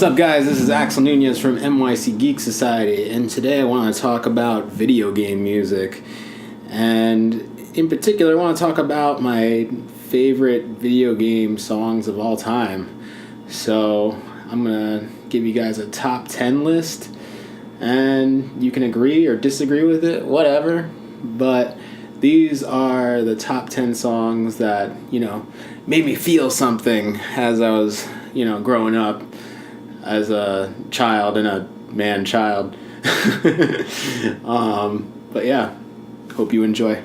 What's up, guys? This is Axel Nunez from NYC Geek Society, and today I want to talk about video game music. And in particular, I want to talk about my favorite video game songs of all time. So I'm going to give you guys a top 10 list, and you can agree or disagree with it, whatever. But these are the top 10 songs that, made me feel something as I was, growing up as a child and a man-child. But yeah, hope you enjoy.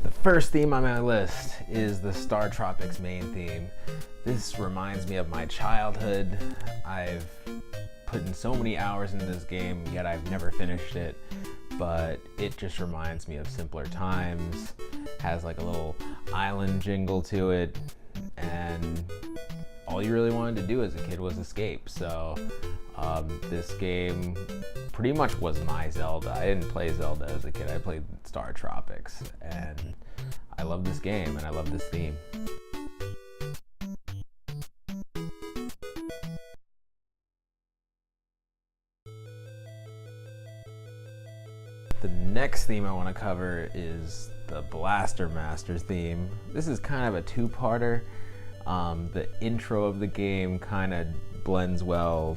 The first theme on my list is the Star Tropics main theme. This reminds me of my childhood. I've put in so many hours into this game, yet I've never finished it. But it just reminds me of simpler times. Has like a little island jingle to it, and all you really wanted to do as a kid was escape. So this game pretty much was my Zelda. I didn't play Zelda as a kid. I played Star Tropics, and I love this game and I love this theme. The next theme I want to cover is the Blaster Master theme. This is kind of a two-parter. The intro of the game kind of blends well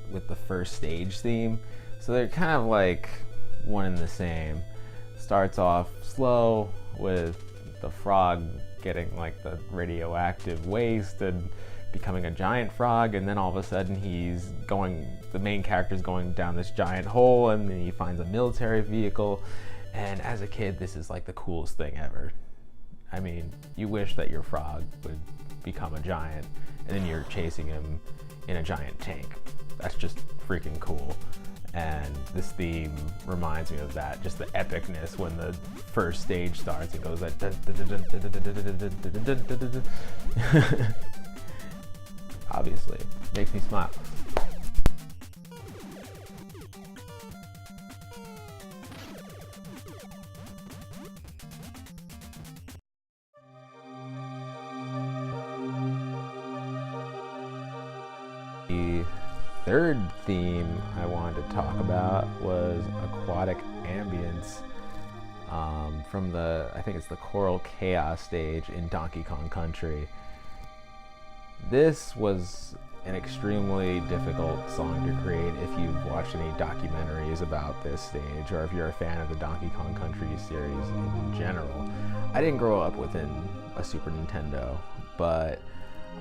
with the first stage theme, so they're kind of like one and the same. Starts off slow with the frog getting like the radioactive waste and becoming a giant frog, and then all of a sudden the main character's going down this giant hole, and then he finds a military vehicle, and as a kid this is like the coolest thing ever. I mean, you wish that your frog would become a giant and then you're chasing him in a giant tank. That's just freaking cool, and this theme reminds me of that, just the epicness when the first stage starts. It goes that obviously makes me smile. The third theme I wanted to talk about was Aquatic Ambience from I think it's the Coral Chaos stage in Donkey Kong Country. This was an extremely difficult song to create if you've watched any documentaries about this stage, or if you're a fan of the Donkey Kong Country series in general. I didn't grow up within a Super Nintendo, but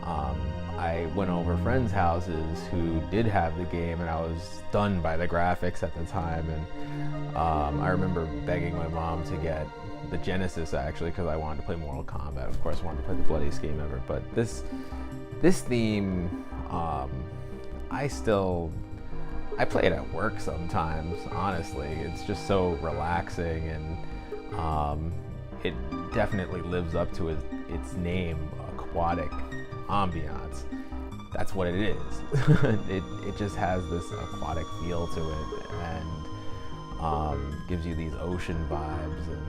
I went over friends' houses who did have the game, and I was stunned by the graphics at the time. And I remember begging my mom to get the Genesis, actually, because I wanted to play Mortal Kombat. Of course, I wanted to play the bloodiest game ever. But this theme, I play it at work sometimes, honestly. It's just so relaxing, and it definitely lives up to its name, Aquatic Ambiance. That's what it is. it just has this aquatic feel to it, and gives you these ocean vibes, and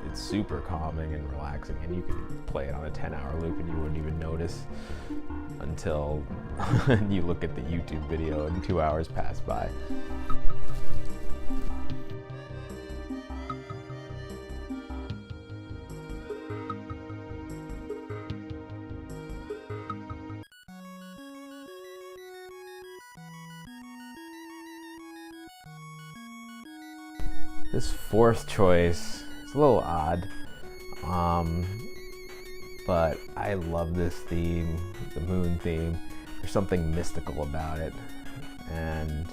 it's super calming and relaxing, and you could play it on a 10-hour loop and you wouldn't even notice until you look at the YouTube video and 2 hours pass by. This fourth choice is a little odd, but I love this theme, the Moon theme. There's something mystical about it, and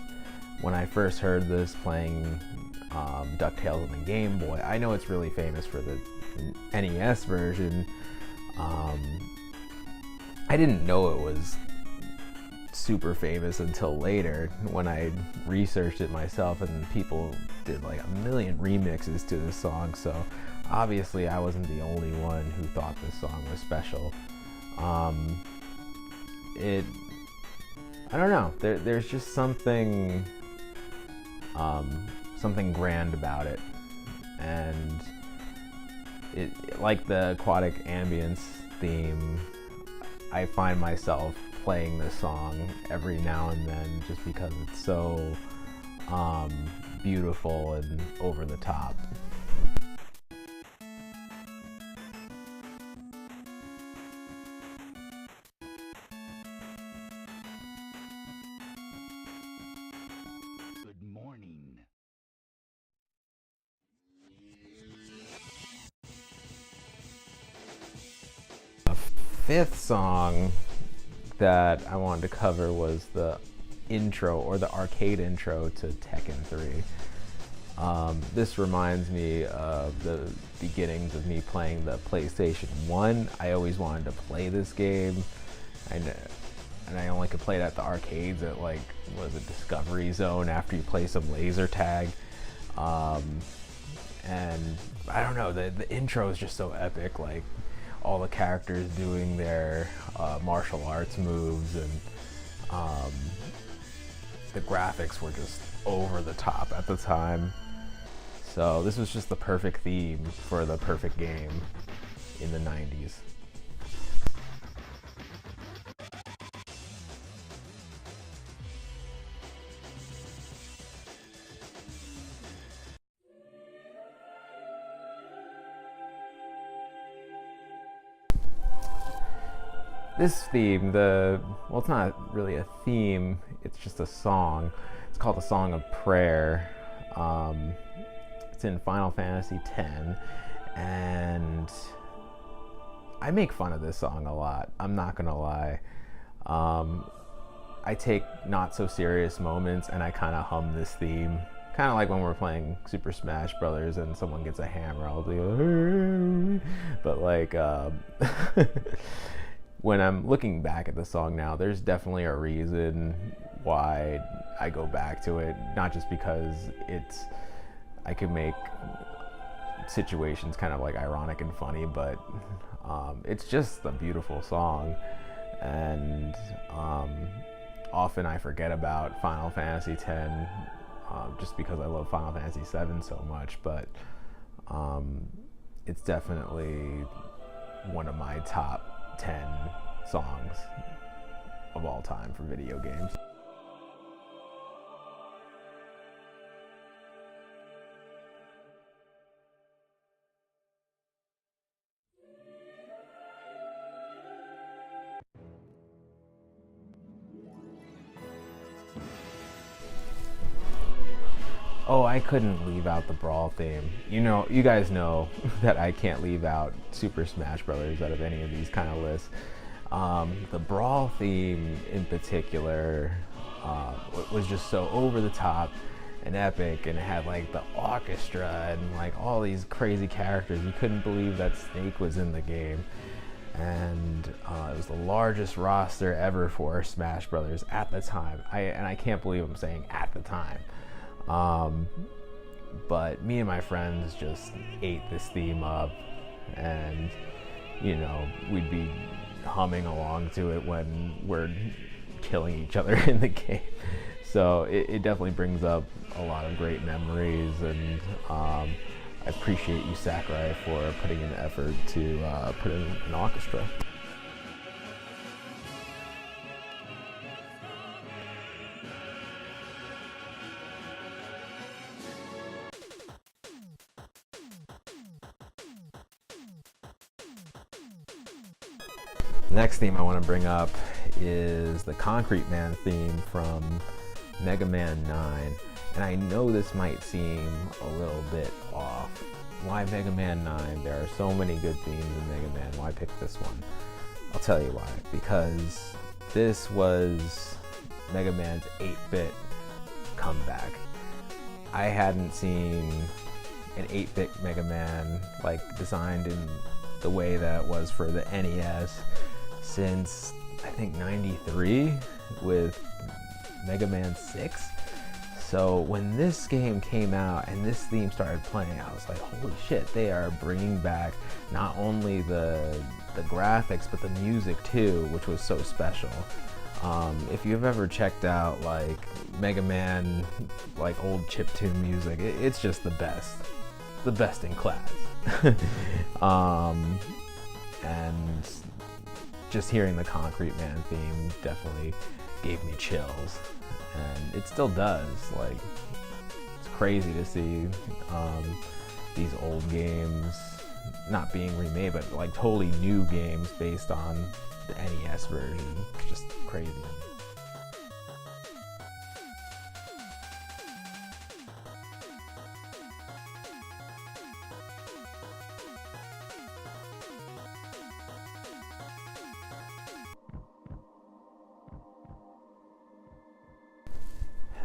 when I first heard this playing DuckTales on the Game Boy, I know it's really famous for the NES version. I didn't know it was super famous until later when I researched it myself, and people did like a million remixes to this song, so obviously I wasn't the only one who thought this song was special. I don't know, there's just something something grand about it, and like the aquatic ambience theme, I find myself playing this song every now and then just because it's so beautiful and over the top. Good morning. A fifth song that I wanted to cover was the intro, or the arcade intro to Tekken 3. This reminds me of the beginnings of me playing the PlayStation 1. I always wanted to play this game, and I only could play it at the arcades at, like, was it Discovery Zone, after you play some laser tag. And I don't know, the intro is just so epic, like all the characters doing their martial arts moves, and the graphics were just over the top at the time. So this was just the perfect theme for the perfect game in the 90s. This theme, well, it's not really a theme, it's just a song. It's called the Song of Prayer. It's in Final Fantasy X, and I make fun of this song a lot, I'm not gonna lie. I take not so serious moments and I kind of hum this theme. Kind of like when we're playing Super Smash Brothers and someone gets a hammer, I'll do, but like, when I'm looking back at the song now, there's definitely a reason why I go back to it. Not just because I can make situations kind of like ironic and funny, but it's just a beautiful song. And often I forget about Final Fantasy X just because I love Final Fantasy VII so much, but it's definitely one of my top 10 songs of all time for video games. Oh, I couldn't leave out the Brawl theme. You know, you guys know that I can't leave out Super Smash Brothers out of any of these kind of lists. The Brawl theme in particular was just so over the top and epic, and it had like the orchestra and like all these crazy characters. You couldn't believe that Snake was in the game. And it was the largest roster ever for Smash Brothers at the time. And I can't believe I'm saying at the time. But me and my friends just ate this theme up, and you know, we'd be humming along to it when we're killing each other in the game. So it definitely brings up a lot of great memories, and I appreciate you, Sakurai, for putting in the effort to put in an orchestra. Next theme I want to bring up is the Concrete Man theme from Mega Man 9. And I know this might seem a little bit off. Why Mega Man 9? There are so many good themes in Mega Man. Why pick this one? I'll tell you why. Because this was Mega Man's 8-bit comeback. I hadn't seen an 8-bit Mega Man like designed in the way that it was for the NES since I think 93 with Mega Man 6. So when this game came out and this theme started playing, I was like, holy shit, they are bringing back not only the graphics but the music too, which was so special. If you've ever checked out like Mega Man, like old chiptune music, it's just the best. the best in class. And just hearing the Concrete Man theme definitely gave me chills, and it still does. Like, it's crazy to see these old games not being remade, but like totally new games based on the NES version. It's just crazy.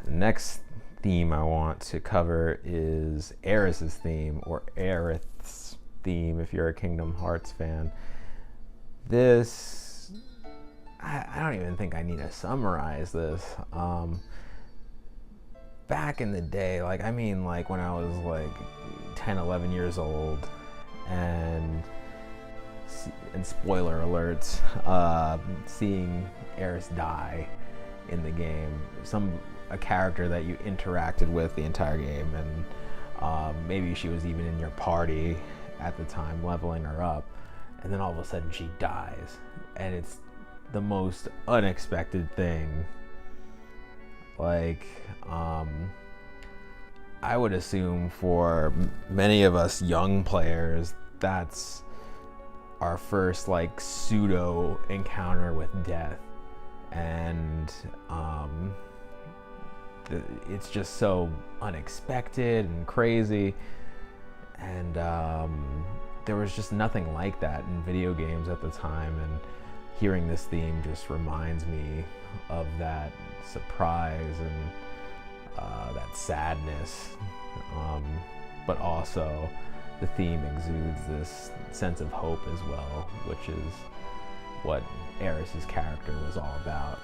The next theme I want to cover is Aeris's theme, or Aerith's theme if you're a Kingdom Hearts fan. This, I don't even think I need to summarize this. Back in the day, like when I was like 10, 11 years old, and spoiler alerts, seeing Aeris die in the game, a character that you interacted with the entire game, and maybe she was even in your party at the time, leveling her up, and then all of a sudden she dies, and it's the most unexpected thing. Like, I would assume for many of us young players, that's our first like pseudo encounter with death, and it's just so unexpected and crazy, and there was just nothing like that in video games at the time, and hearing this theme just reminds me of that surprise and that sadness, but also the theme exudes this sense of hope as well, which is what Aeris's character was all about.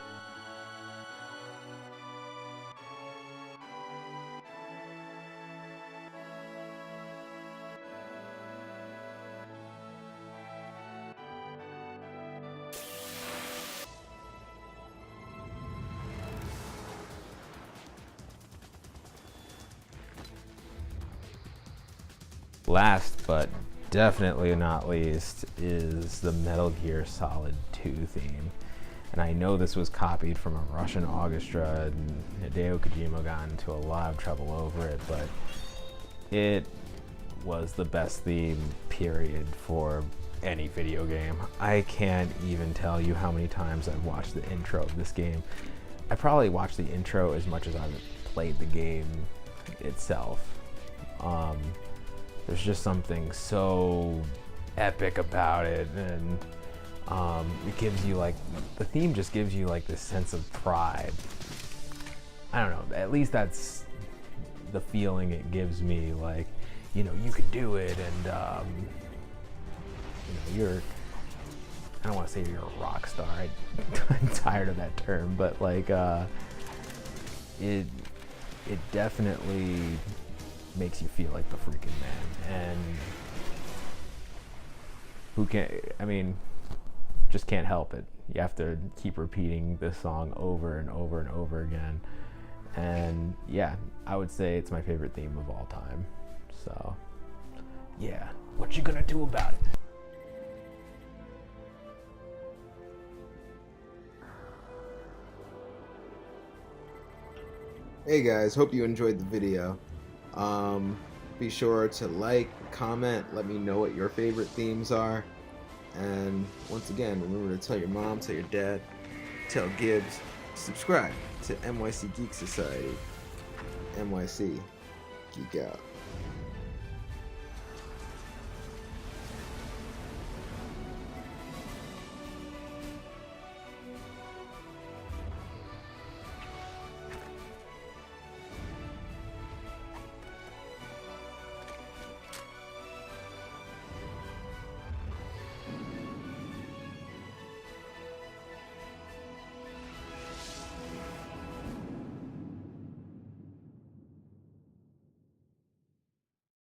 Last but definitely not least is the Metal Gear Solid 2 theme. And I know this was copied from a Russian orchestra, and Hideo Kojima got into a lot of trouble over it, but it was the best theme, period, for any video game. I can't even tell you how many times I've watched the intro of this game. I probably watched the intro as much as I've played the game itself. There's just something so epic about it, and it gives you like, the theme just gives you like this sense of pride. I don't know, at least that's the feeling it gives me, like, you know, you could do it, and you know, I don't want to say you're a rock star, I'm tired of that term, but like it definitely makes you feel like the freaking man, and just can't help it. You have to keep repeating this song over and over and over again, and yeah, I would say it's my favorite theme of all time. So yeah, what you gonna do about it? Hey guys, hope you enjoyed the video. Be sure to like, comment, let me know what your favorite themes are. And once again, remember to tell your mom, tell your dad, tell Gibbs, subscribe to NYC Geek Society. NYC, geek out.